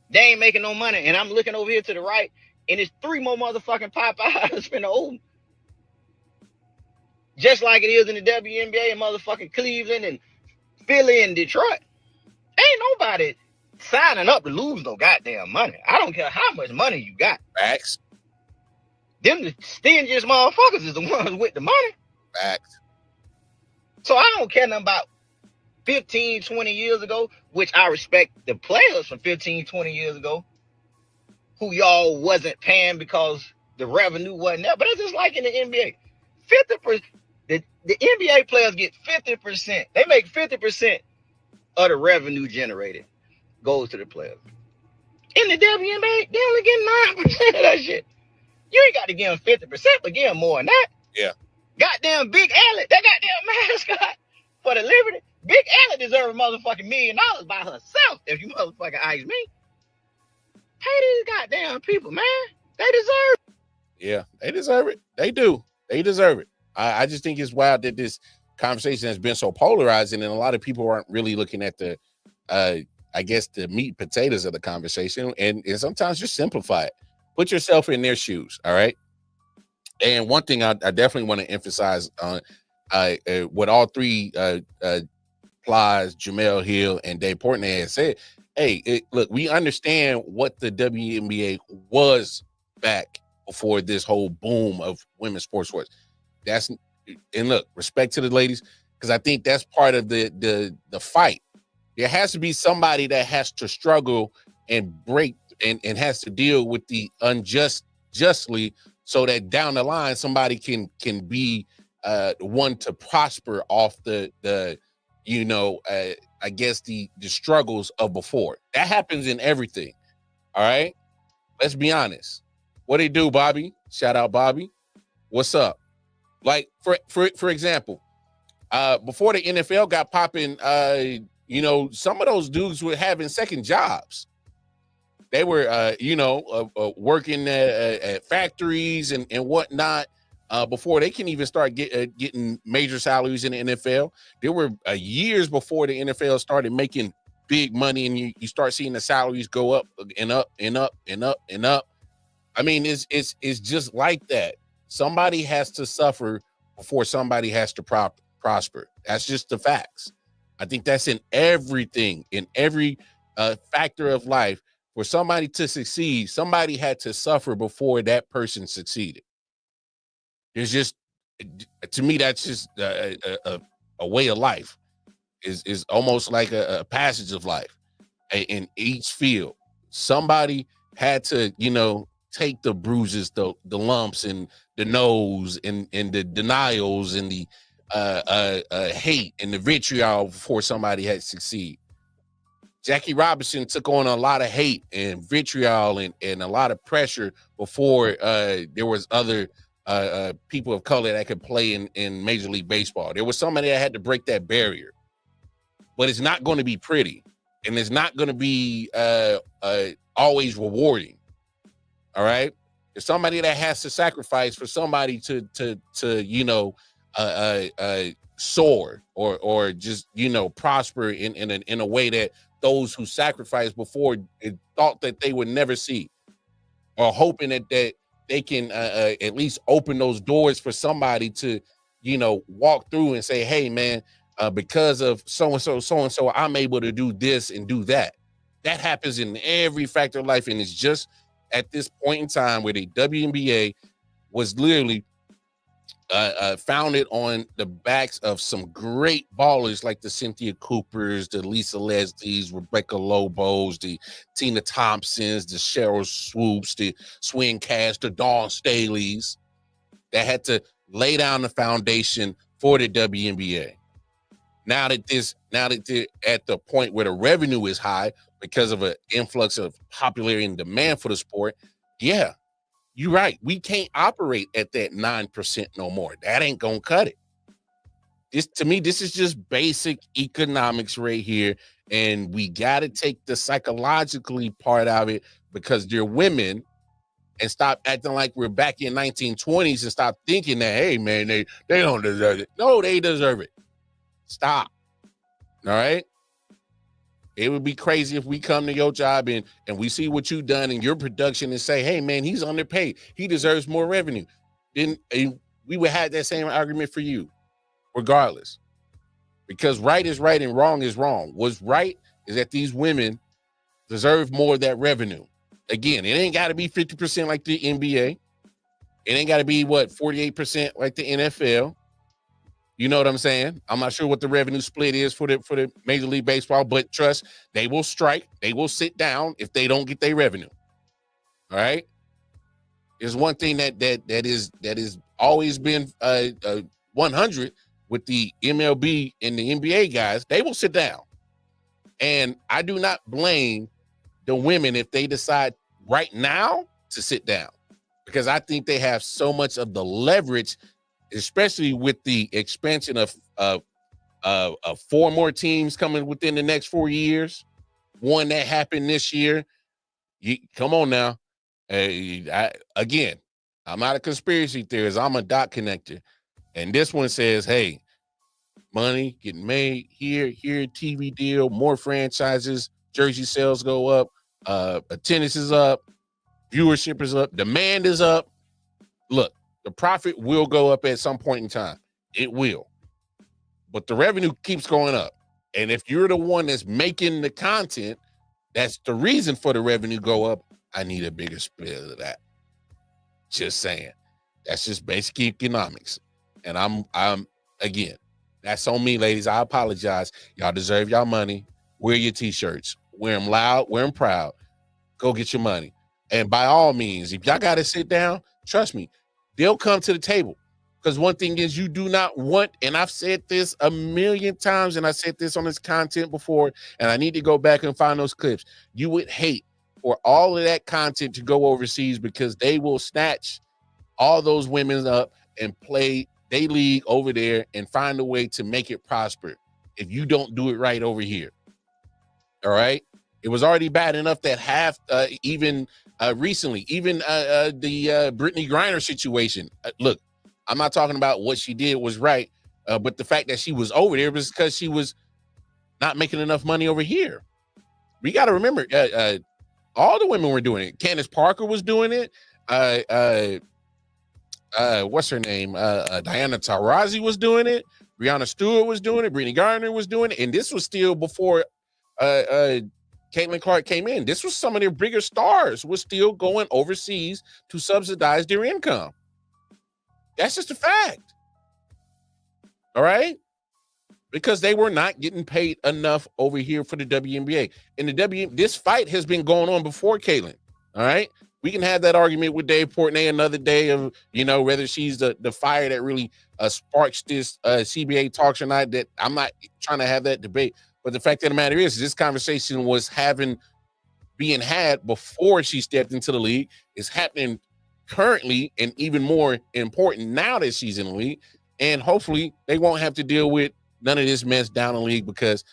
they ain't making no money, and I'm looking over here to the right, and it's 3 more motherfucking Popeyes finna open. Just like it is in the WNBA in motherfucking Cleveland and Philly and Detroit. Ain't nobody signing up to lose no goddamn money. I don't care how much money you got. Facts. Them the stingiest motherfuckers is the ones with the money. Facts. So I don't care nothing about 15, 20 years ago, which I respect the players from 15, 20 years ago, who y'all wasn't paying because the revenue wasn't there. But it's just like in the NBA. 50%. The NBA players get 50%. They make 50% of the revenue generated goes to the players. In the WNBA, they only get 9% of that shit. You ain't got to give them 50%, but give them more than that. Yeah. Goddamn Big Allen, that goddamn mascot for the Liberty. Big Allen deserves a motherfucking $1 million by herself if you motherfucking ice me. Pay these goddamn people, man. They deserve it. Yeah, they deserve it. They do. They deserve it. I just think it's wild that this conversation has been so polarizing, and a lot of people aren't really looking at the, I guess, the meat and potatoes of the conversation. And sometimes just simplify it. Put yourself in their shoes. All right. And one thing I definitely want to emphasize on what all three Plies, Jamel Hill, and Dave Portnoy had said. Hey, look, we understand what the WNBA was back before this whole boom of women's sports was. And look, respect to the ladies, because I think that's part of the fight. There has to be somebody that has to struggle and break and has to deal with the justly, so that down the line somebody can be one to prosper off the I guess the struggles of before. That happens in everything. All right, let's be honest. What they do, Bobby? Shout out, Bobby. What's up? Like for example, before the NFL got popping, some of those dudes were having second jobs. They were, working at factories and whatnot before they can even start getting major salaries in the NFL. There were years before the NFL started making big money, and you start seeing the salaries go up and up and up and up and up. I mean, it's just like that. Somebody has to suffer before somebody has to prosper. That's just the facts. I think that's in everything, in every factor of life. For somebody to succeed, somebody had to suffer before that person succeeded. There's just, to me, that's just a way of life. Is almost like a passage of life. In each field, somebody had to, take the bruises, the lumps, and the no's, and the denials, and the hate and the vitriol before somebody had succeed. Jackie Robinson took on a lot of hate and vitriol and a lot of pressure before there was other people of color that could play in Major League Baseball. There was somebody that had to break that barrier. But it's not going to be pretty. and it's not going to be always rewarding. All right, there's somebody that has to sacrifice for somebody to soar or just prosper in a way that those who sacrificed before thought that they would never see, or hoping that they can at least open those doors for somebody to walk through and say, hey man, because of so and so I'm able to do this and do that. That happens in every factor of life, and it's just at this point in time where the WNBA was literally founded on the backs of some great ballers like the Cynthia Coopers, the Lisa Leslie's, Rebecca Lobos, the Tina Thompsons, the Cheryl Swoops, the Swing Cash, the Dawn Staleys, that had to lay down the foundation for the WNBA. Now that they're at the point where the revenue is high because of an influx of popularity and demand for the sport, yeah, you're right. We can't operate at that 9% no more. That ain't gonna cut it. To me, this is just basic economics right here, and we got to take the psychologically part of it because they're women, and stop acting like we're back in 1920s and stop thinking that, hey man, they don't deserve it. No, they deserve it. Stop. All right. It would be crazy if we come to your job and we see what you've done in your production and say, hey man, he's underpaid, he deserves more revenue. Then we would have that same argument for you regardless, because right is right and wrong is wrong. What's right is that these women deserve more of that revenue. Again, it ain't got to be 50% like the NBA. It ain't got to be 48% like the NFL. You know what I'm saying? I'm not sure what the revenue split is for the Major League Baseball, but trust, they will strike. They will sit down if they don't get their revenue. All right. There's one thing that is always been 100 with the MLB and the NBA guys. They will sit down, and I do not blame the women if they decide right now to sit down, because I think they have so much of the leverage, especially with the expansion of 4 more teams coming within the next 4 years. One that happened this year. Come on now. Again, I'm not a conspiracy theorist. I'm a dot connector. And this one says, hey, money getting made here, TV deal, more franchises, jersey sales go up, attendance is up, viewership is up, demand is up. Look, the profit will go up at some point in time. It will. But the revenue keeps going up. And if you're the one that's making the content, that's the reason for the revenue go up, I need a bigger split of that. Just saying. That's just basic economics. And I'm again, that's on me, ladies. I apologize. Y'all deserve y'all money. Wear your t-shirts. Wear them loud, wear them proud. Go get your money. And by all means, if y'all got to sit down, trust me, they'll come to the table. Because one thing is, you do not want, and I've said this a million times, and I said this on this content before, and I need to go back and find those clips. You would hate for all of that content to go overseas, because they will snatch all those women up and play their league over there and find a way to make it prosper if you don't do it right over here. All right? It was already bad enough that even recently, even the Brittany Griner situation. Look, I'm not talking about what she did was right, but the fact that she was over there was because she was not making enough money over here. We got to remember, all the women were doing it. Candace Parker was doing it. What's her name? Diana Taurasi was doing it. Brianna Stewart was doing it. Brittany Griner was doing it. And this was still before Caitlin Clark came in. This was some of their bigger stars was still going overseas to subsidize their income. That's just a fact. All right? Because they were not getting paid enough over here for the WNBA. And this fight has been going on before Caitlin. All right? We can have that argument with Dave Portnoy another day of, whether she's the fire that really sparks this CBA talks or not. That I'm not trying to have that debate. But the fact of the matter is, this conversation was being had before she stepped into the league. It's happening currently, and even more important now that she's in the league. And hopefully they won't have to deal with none of this mess down in the league, because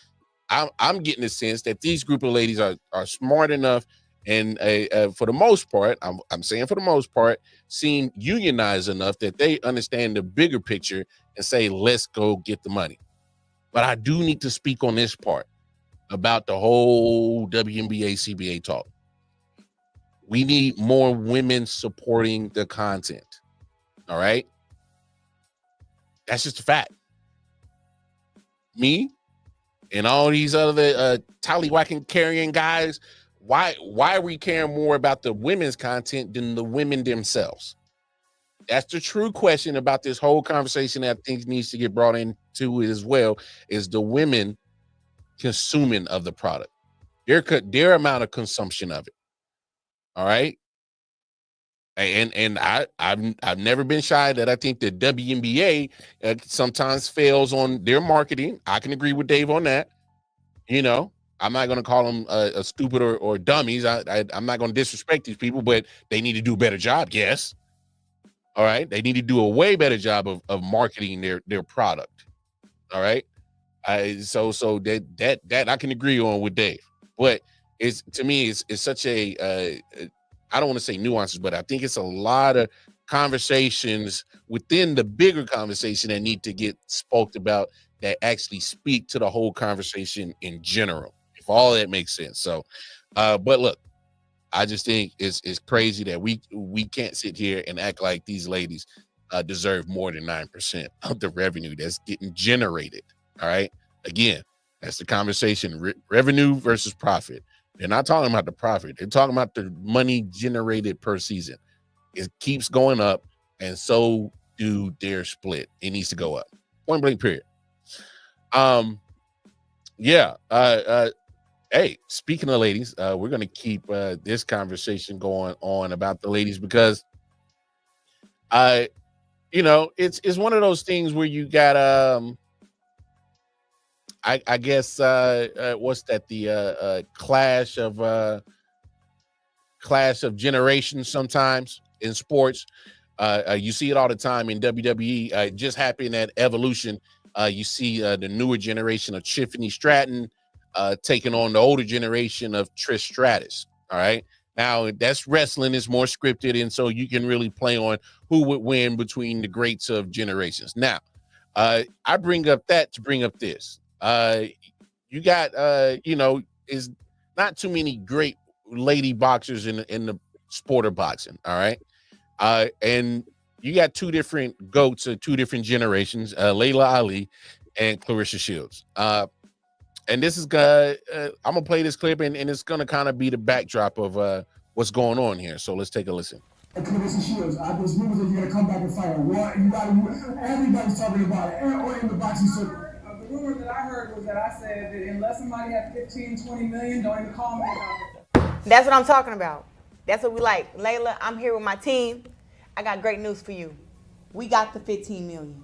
I'm getting the sense that these group of ladies are smart enough, and for the most part, I'm saying for the most part, seem unionized enough that they understand the bigger picture and say, let's go get the money. But I do need to speak on this part about the whole WNBA CBA talk. We need more women supporting the content. All right. That's just a fact. Me and all these other tallywhacking carrying guys, why are we caring more about the women's content than the women themselves? That's the true question about this whole conversation that I think needs to get brought into it as well, is the women consuming of the product, their amount of consumption of it. All right. And I've never been shy that I think the WNBA sometimes fails on their marketing. I can agree with Dave on that. You know, I'm not going to call them stupid or dummies. I'm not going to disrespect these people, but they need to do a better job. Yes. All right. They need to do a way better job of marketing their product. All right. So that I can agree on with Dave, but it's, to me, it's such a, I don't want to say nuances, but I think it's a lot of conversations within the bigger conversation that need to get spoke about that actually speak to the whole conversation in general, if all that makes sense. So, but look, I just think it's crazy that we can't sit here and act like these ladies deserve more than 9% of the revenue that's getting generated. All right. Again, that's the conversation, revenue versus profit. They're not talking about the profit. They're talking about the money generated per season. It keeps going up, and so do their split. It needs to go up. Point blank, period. Yeah. Hey, speaking of ladies, we're going to keep this conversation going on about the ladies because, you know, it's one of those things where you got I guess what's that, the clash of generations sometimes in sports. You see it all the time in WWE. It just happened at Evolution. You see the newer generation of Tiffany Stratton taking on the older generation of Trish Stratus. All right. Now that's wrestling, is more scripted, and so you can really play on who would win between the greats of generations. Now, I bring up that to bring up this. You got you know, is not too many great lady boxers in the sport of boxing. All right. And you got two different goats of two different generations, Laila Ali and Clarissa Shields. And this is I'm gonna play this clip, and it's gonna kind of be the backdrop of what's going on here. So let's take a listen. Clarissa Shields, there's rumors that you're gonna come back and fight her. What? Everybody's talking about it, or in the boxing circuit. The rumor that I heard was that I said that unless somebody had 15, 20 million, don't even call me about it. That's what I'm talking about. That's what we like. Laila, I'm here with my team. I got great news for you. We got the 15 million.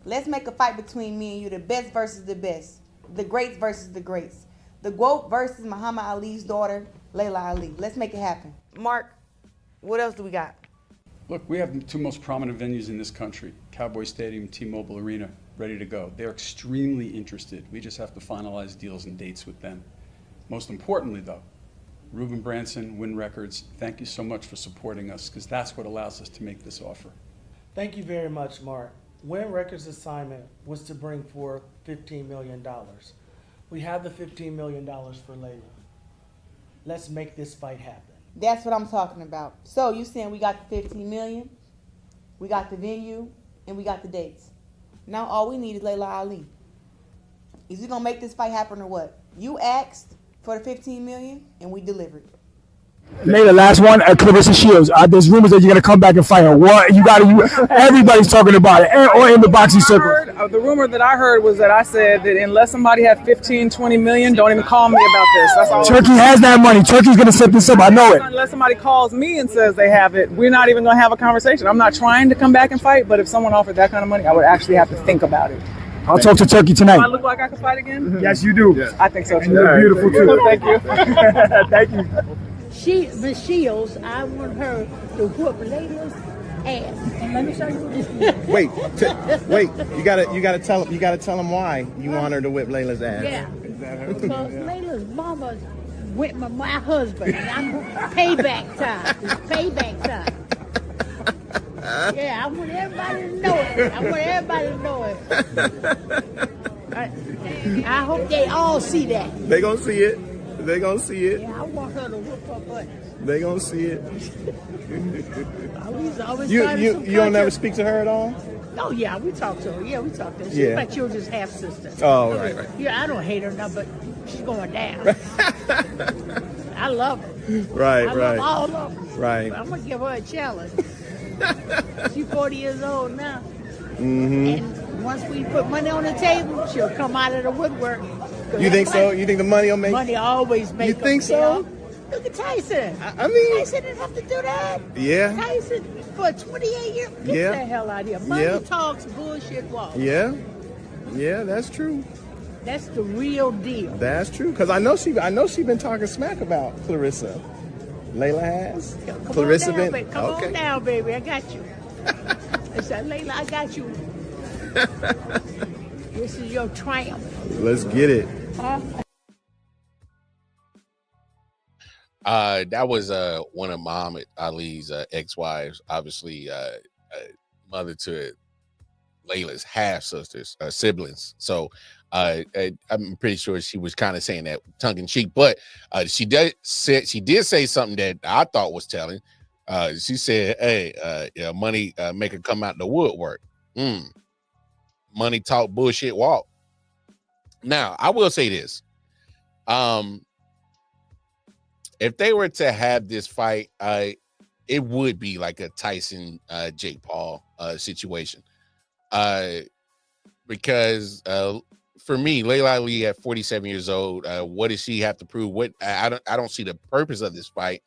Let's make a fight between me and you, the best versus the best. The greats versus the greats. The GOAT versus Muhammad Ali's daughter, Laila Ali. Let's make it happen. Mark, what else do we got? Look, we have the two most prominent venues in this country, Cowboy Stadium, T-Mobile Arena, ready to go. They're extremely interested. We just have to finalize deals and dates with them. Most importantly, though, Ruben Branson, Win Records, thank you so much for supporting us, because that's what allows us to make this offer. Thank you very much, Mark. Win Records' assignment was to bring forth $15 million. We have the $15 million for Laila. Let's make this fight happen. That's what I'm talking about. So you saying we got the 15 million, we got the venue, and we got the dates. Now all we need is Laila Ali. Is he gonna make this fight happen or what? You asked for the 15 million and we delivered. Laila, last one, Clarissa Shields. There's rumors that you're gonna come back and fight her. What? Everybody's talking about it, or in the boxing circuit. The rumor that I heard was that I said that unless somebody had 15, 20 million, don't even call me about this. That's all. Turkey has that money. Turkey's gonna set this up. I know it. Unless somebody calls me and says they have it, we're not even gonna have a conversation. I'm not trying to come back and fight, but if someone offered that kind of money, I would actually have to think about it. I'll talk to Turkey tonight. Do I look like I can fight again? Yes, you do. Yeah. I think so too. And you're beautiful too. Thank you. Thank you. The Shields, I want her to whoop Laila's ass. And let me show you this. Wait, you gotta tell them why you want her to whip Laila's ass. Yeah. Because Layla's mama with my husband. And I'm payback time. It's payback time. Yeah, I want everybody to know it. I hope they all see that. They gonna see it. Yeah, I want her to whoop her butt. They gonna see it. Always You don't never speak to her at all? Oh yeah, we talk to her. She's Yeah. my children's half sister. Oh, right. Yeah, I don't hate her now, but she's going down. I love her. Right. I love all of them. Right. But I'm gonna give her a challenge. She's 40 years old now. Mm-hmm. And once we put money on the table, she'll come out of the woodwork. You think so? You think the money will make? Money always makes. You think so? Look at Tyson. I mean, Tyson didn't have to do that. Yeah. Tyson for 28 years. Get Yeah. the hell out of here. Money Yeah. talks, bullshit walks. Yeah, that's true. That's the real deal. That's true. Cause I know she been talking smack about Clarissa. Layla has. Come Clarissa on down, been. baby. Come on down, baby. I got you. I said, Layla, I got you. This is your triumph. Let's get it. Huh? That was one of Muhammad Ali's ex-wives, obviously mother to Layla's half sisters, siblings. So I'm pretty sure she was kind of saying that tongue in cheek, but she did say something that I thought was telling. She said, "Hey, money make her come out the woodwork. Money talk, bullshit walk." Now, I will say this: if they were to have this fight, it would be like a Tyson Jake Paul situation. Because for me, Laila Ali at 47 years old, what does she have to prove? What I don't see the purpose of this fight,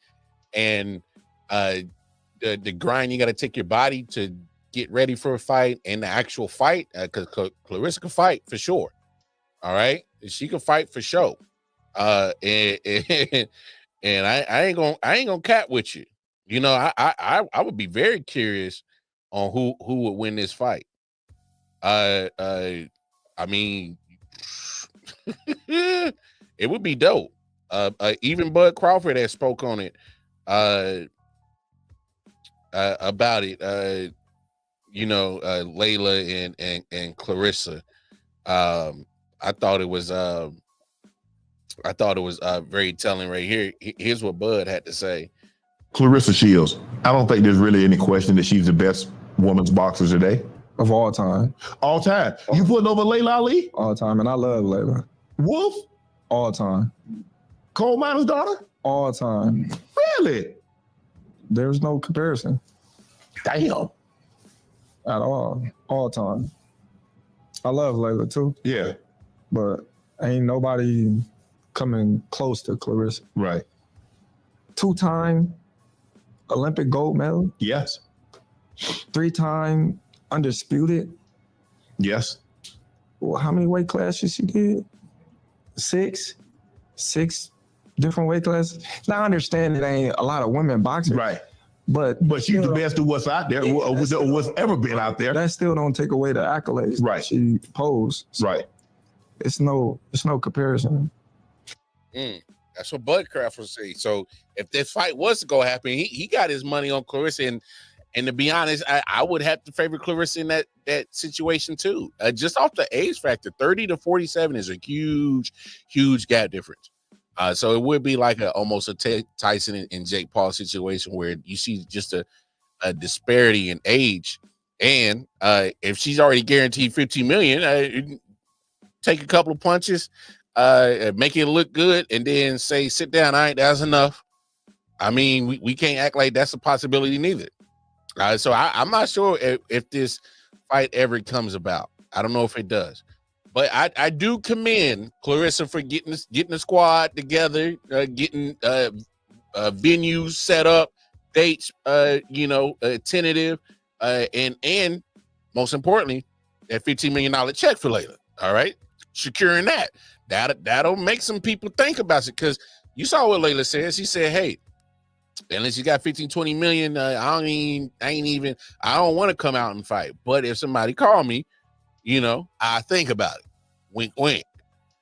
and the grind you got to take your body to get ready for a fight and the actual fight. Because Clarissa can fight for sure. All right, she can fight for sure. And I ain't gonna cap with you. You know, I would be very curious on who would win this fight. I mean, it would be dope. Even Bud Crawford has spoke on it about it. You know, Layla and Clarissa. I thought it was very telling right here. Here's what Bud had to say. Clarissa Shields. I don't think there's really any question that she's the best women's boxer today. Of all time. All time. You putting over Laila Ali? All time, and I love Laila. Wolf? All time. Coal miner's daughter? All time. Really? There's no comparison. Damn. At all. All time. I love Laila too. Yeah. But ain't nobody coming close to Clarissa. Right. 2-time Olympic gold medal. Yes. 3-time undisputed. Yes. Well, how many weight classes she did? 6 different weight classes. Now I understand it ain't a lot of women boxing. Right. But she's the best of what's out there, what's ever been out there. That still don't take away the accolades right. she posed. So right. It's no comparison. That's what Bud Crawford say. So if this fight was to go happen, he got his money on Clarissa, and to be honest, I would have to favor Clarissa in that situation too. Just off the age factor, 30 to 47 is a huge gap difference. So it would be like almost a Tyson and Jake Paul situation where you see just a disparity in age. And if she's already guaranteed $15 million, take a couple of punches, make it look good, and then say, sit down. All right, that's enough. I mean, we can't act like that's a possibility neither. So I'm not sure if this fight ever comes about. I don't know if it does. But I do commend Clarissa for getting the squad together, getting venues set up, dates, tentative, and most importantly, that $15 million check for Laila. All right, securing that'll make some people think about it, because you saw what Laila said. She said, "Hey, unless you got 15-20 million, I don't want to come out and fight. But if somebody call me, I think about it. Wink, wink.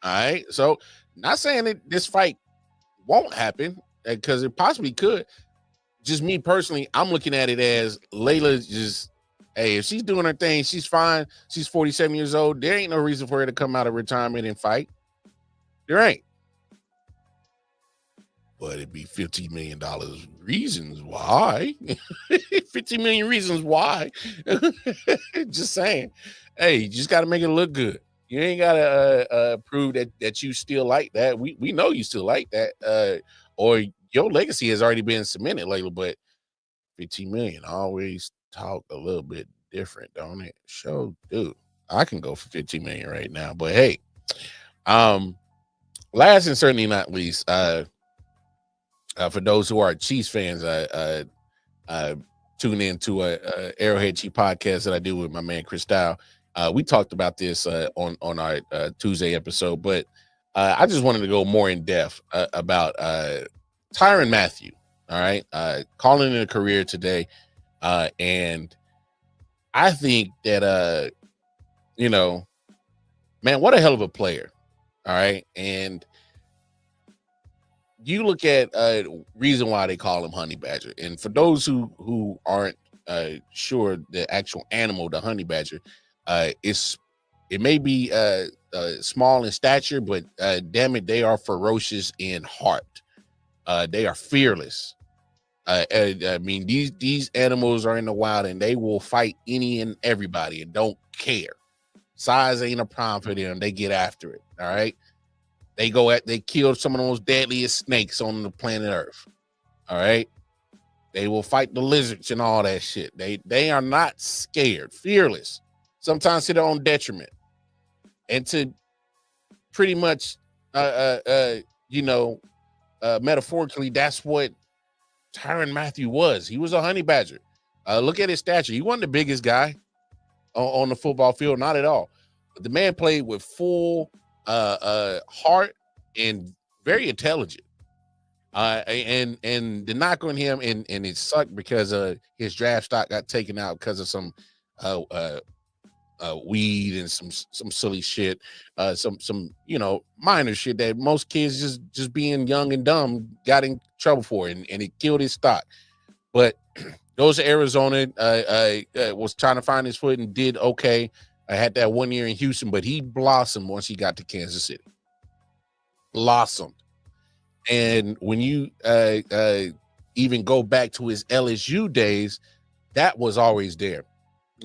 All right. So, not saying that this fight won't happen because it possibly could. Just me personally, I'm looking at it as Laila just, hey, if she's doing her thing, she's fine. She's 47 years old. There ain't no reason for her to come out of retirement and fight. There ain't. But it'd be $15 million reasons why. 50 million reasons why. Just saying. Hey, you just got to make it look good. You ain't got to prove that you still like that. We know you still like that. Or your legacy has already been cemented, Laila, but 15 million always talk a little bit different, don't it? Sure, dude. I can go for 15 million right now. But hey, last and certainly not least, for those who are Chiefs fans, tune into a Arrowhead Chief podcast that I do with my man Chris Dow. We talked about this on our Tuesday episode, but I just wanted to go more in depth about Tyrann Mathieu. All right, calling it a career today, and I think that man, what a hell of a player. All right, and you look at reason why they call him honey badger, and for those who aren't sure, the actual animal, the honey badger, it may be small in stature, but damn it, they are ferocious in heart. They are fearless. I mean, these animals are in the wild and they will fight any and everybody and don't care. Size ain't a problem for them. They get after it. All right. They killed some of the most deadliest snakes on the planet Earth. All right. They will fight the lizards and all that shit. They are not scared, fearless, sometimes to their own detriment. And to pretty much, metaphorically, that's what Tyrann Mathieu was. He was a honey badger. Look at his stature. He wasn't the biggest guy on the football field, not at all. But the man played with full heart and very intelligent. And the knock on him, and it sucked because his draft stock got taken out because of some weed and some silly shit, some minor shit that most kids just being young and dumb got in trouble for, and it killed his stock. But goes to Arizona, was trying to find his foot and did okay. I had that 1 year in Houston, but he blossomed once he got to Kansas City. Blossomed. And when you even go back to his LSU days, that was always there.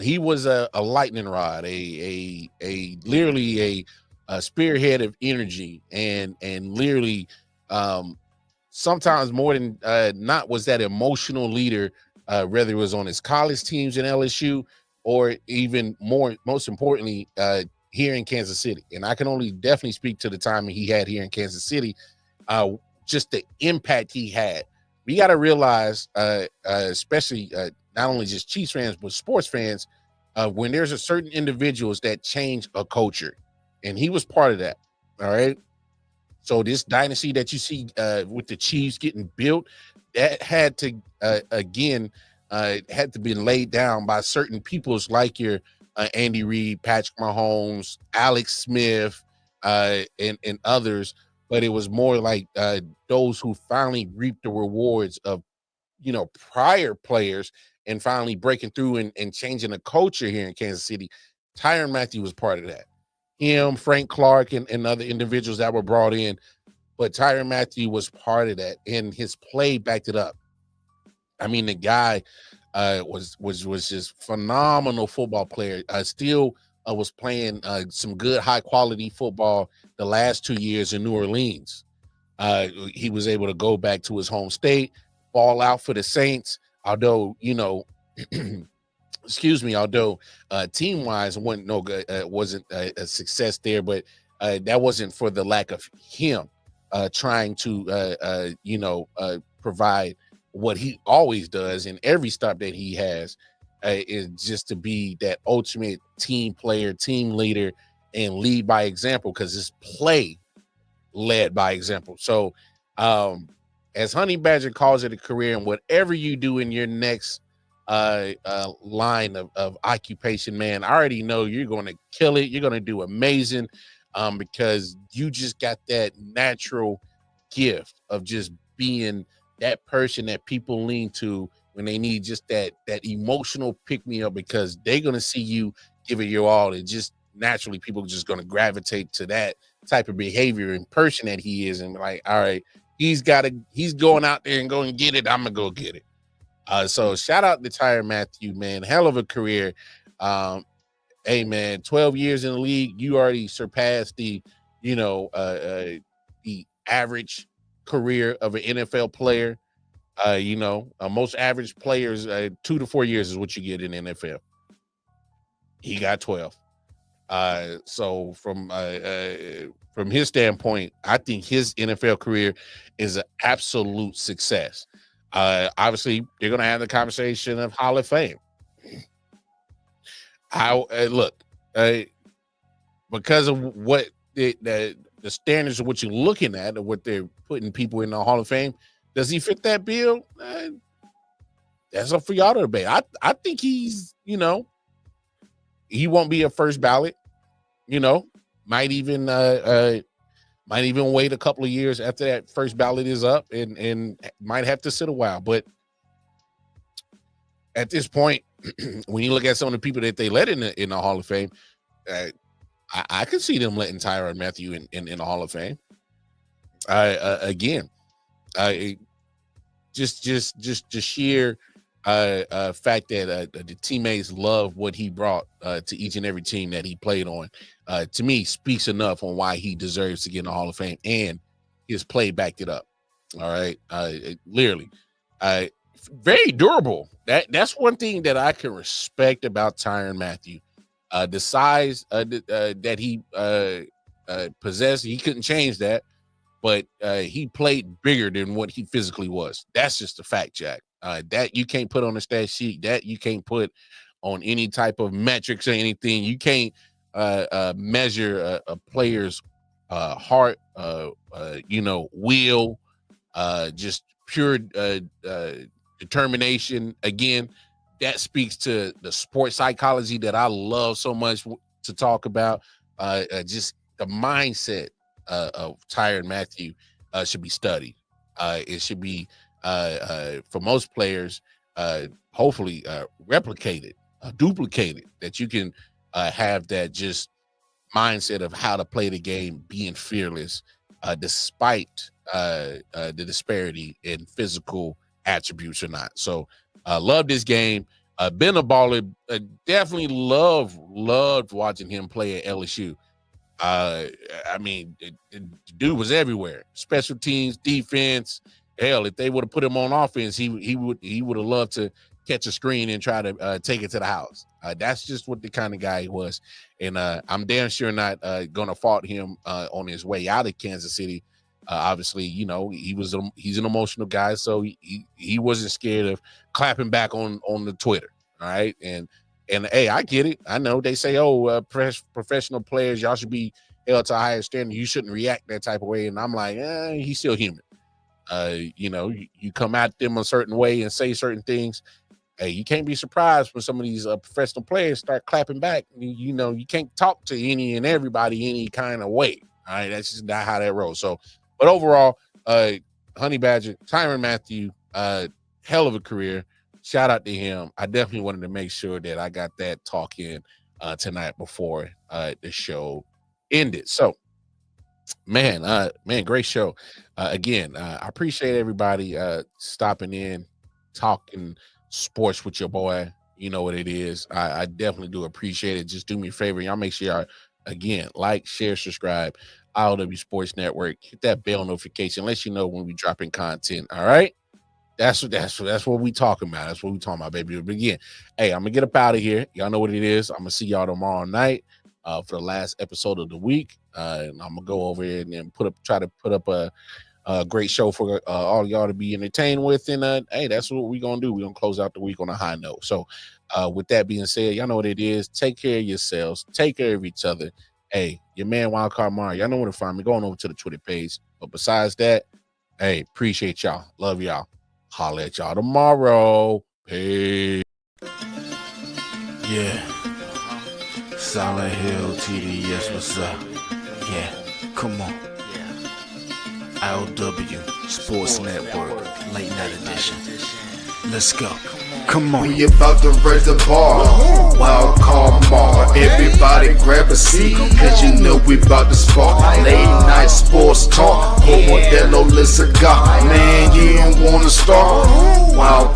He was a lightning rod, a literally a spearhead of energy, and literally sometimes more than not was that emotional leader, whether it was on his college teams in LSU or even most importantly, here in Kansas City. And I can only definitely speak to the time he had here in Kansas City, just the impact he had. We got to realize, especially not only just Chiefs fans, but sports fans, when there's a certain individuals that change a culture, and he was part of that. All right. So this dynasty that you see with the Chiefs getting built, that had to had to be laid down by certain peoples like your Andy Reid, Patrick Mahomes, Alex Smith, and others. But it was more like those who finally reaped the rewards of, prior players and finally breaking through and changing the culture here in Kansas City. Tyrann Mathieu was part of that. Him, Frank Clark, and other individuals that were brought in. But Tyrann Mathieu was part of that, and his play backed it up. I mean, the guy was just phenomenal football player. Still was playing some good high quality football the last 2 years in New Orleans. He was able to go back to his home state, ball out for the Saints. Although although team wise wasn't a success there, but that wasn't for the lack of him trying to provide what he always does in every stop that he has, is just to be that ultimate team player, team leader, and lead by example, because his play led by example. So as Honey Badger calls it a career, and whatever you do in your next line of occupation, man, I already know you're going to kill it. You're going to do amazing. because you just got that natural gift of just being that person that people lean to when they need just that emotional pick me up, because they're gonna see you give it your all, and just naturally people are just gonna gravitate to that type of behavior and person that he is, and like, all right, he's going out there and go and get it. I'm gonna go get it. So shout out to Tyrann Mathieu, man. Hell of a career. Hey man, 12 years in the league, you already surpassed the average career of an NFL player. Most average players, 2 to 4 years is what you get in the NFL. He got 12. So from his standpoint, I think his NFL career is an absolute success. Obviously, they're going to have the conversation of Hall of Fame. Because of what the standards of what you're looking at, or what they're putting people in the Hall of Fame, does he fit that bill? That's up for y'all to debate. I think he's, he won't be a first ballot. Might even wait a couple of years after that first ballot is up, and might have to sit a while. But at this point, when you look at some of the people that they let in the Hall of Fame, I could see them letting Tyrann Mathieu in the Hall of Fame. Just the sheer fact that the teammates love what he brought to each and every team that he played on, to me speaks enough on why he deserves to get in the Hall of Fame, and his play backed it up. All right, literally, very durable. That's one thing that I can respect about Tyrann Mathieu. The size that he possessed, he couldn't change that, but he played bigger than what he physically was. That's just a fact, Jack. That you can't put on the stat sheet. That you can't put on any type of metrics or anything. You can't measure a player's heart, will, just pure determination. Again, that speaks to the sports psychology that I love so much to talk about. Just the mindset of Tyrann Mathieu should be studied. It should be, for most players, hopefully replicated, duplicated, that you can have that just mindset of how to play the game, being fearless, despite the disparity in physical attributes or not. So love this game. Been a baller. Definitely loved watching him play at LSU. The dude was everywhere. Special teams, defense. Hell, if they would have put him on offense, he would have loved to catch a screen and try to take it to the house. That's just what the kind of guy he was. And I'm damn sure not gonna fault him on his way out of Kansas City. Obviously, he's an emotional guy, so he wasn't scared of clapping back on the Twitter. All right, and hey, I get it. I know they say, professional players, y'all should be held to a higher standard. You shouldn't react that type of way. And I'm like, he's still human. You come at them a certain way and say certain things. Hey, you can't be surprised when some of these professional players start clapping back. You can't talk to any and everybody any kind of way. All right, that's just not how that rolls. So, but overall, Honey Badger, Tyrann Mathieu, hell of a career. Shout out to him. I definitely wanted to make sure that I got that talk in tonight before the show ended. So, man, great show. Again, I appreciate everybody stopping in, talking sports with your boy. You know what it is. I definitely do appreciate it. Just do me a favor. Y'all make sure y'all, again, like, share, subscribe. I.O.W Sports Network. Hit that bell notification. Let you know when we dropping content. All right. That's what we talking about. That's what we talking about, baby. But again, hey, I'm gonna get up out of here. Y'all know what it is. I'm gonna see y'all tomorrow night for the last episode of the week. And I'm gonna go over here and try to put up a great show for all y'all to be entertained with. And hey, that's what we're gonna do. We're gonna close out the week on a high note. So with that being said, y'all know what it is. Take care of yourselves. Take care of each other. Hey, your man Wildcard Mario. Y'all know where to find me. Going over to the Twitter page. But besides that, hey, appreciate y'all. Love y'all. Holla at y'all tomorrow. Peace. Yeah. Silent Hill TD, yes, what's up? Yeah, come on. I.O.W. Sports Network, late night edition. Let's go. Come on. We about to raise the bar. Wild card Mar. Everybody grab a seat, cause you know we about to spark. Late night sports talk. Como Modelo, let's go. Man, you don't wanna start. Wild